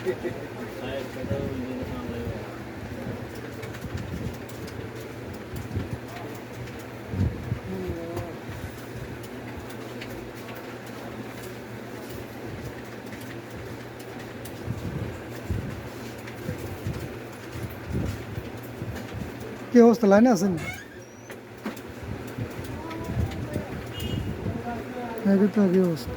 কি অবস্থা, লাইনে আছেন? আগে তো আগে অবস্থা।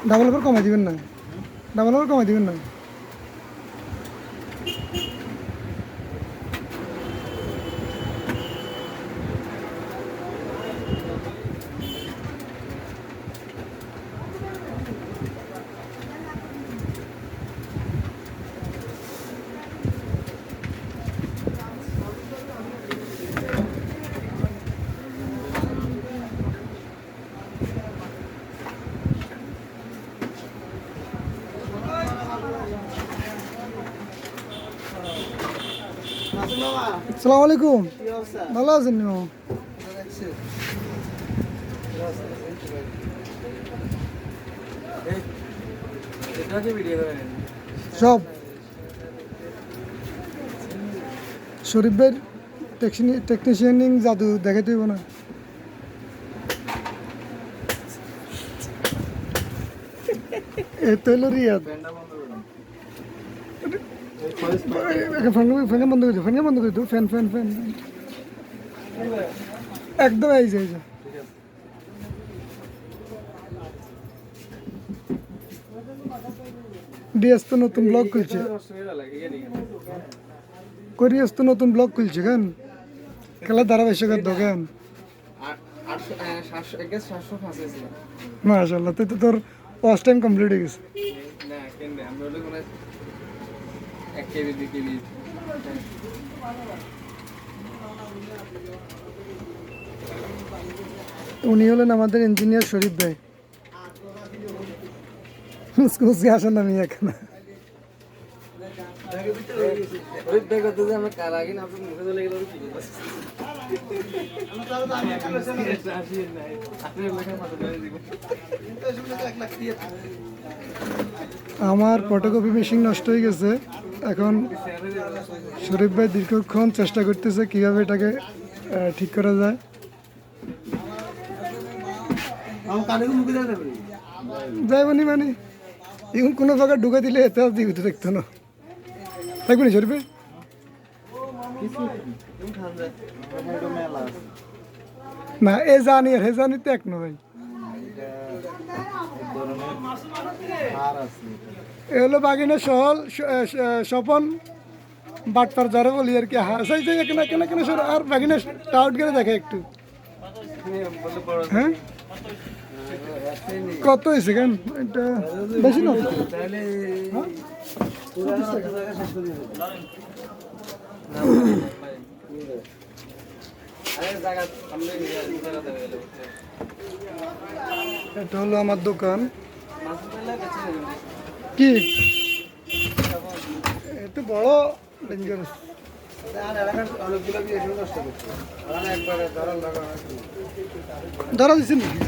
ডাবল ওভার কমাই দিবেন না, ডাবল ওভার কমাই দিবেন না। আসসালামু আলাইকুম, ভালো আছেন? সব শরীফ ভাইয়ের টেকনিশিয়ানিং জাদু দেখাইতে হইব না? এই তো হলো রিয়াদ। ফ্যান বন্ধ করে দিও, ফ্যান বন্ধ করে দিও, ফ্যান ফ্যান ফ্যান একদম এই যে ডিএস তো নতুন ব্লগ খুলছে, কোরিয়াস তো নতুন ব্লগ খুলছে কেন? খেলার ধারাবাহিকতার দোকান মাশাআল্লাহ, তুই তো তোর ওয়াচ টাইম কমপ্লিট হয়ে গেছে। উনি হলেন আমাদের ইঞ্জিনিয়ার শরীফ ভাই। মুসকুসি আসেন আমি এখানে আমার ফটোকপি মেশিন নষ্ট হয়ে গেছে। এখন শরীফ ভাই দীর্ঘক্ষণ চেষ্টা করতেছে কিভাবে এটাকে ঠিক করা যায়। যাইবনি মানে এখন কোনো জায়গায় ঢুকে দিলে এতে জীবিত দেখতো না, থাকবে না শরীফ ভাই? না এ জানি আর হে জানি তো এক নয়। এ হলো বাগিনা সহল স্বপন বাটপার যারা বলি আর কি। হাসাই যাই কেন আর বাগিনা টাউট করে দেখে একটু। হ্যাঁ কত হয়েছে কেন? এটা বেশি না এটা হলো আমার দোকান। কি একটু বড় ডেঞ্জারাস ধরা দিচ্ছেন নাকি?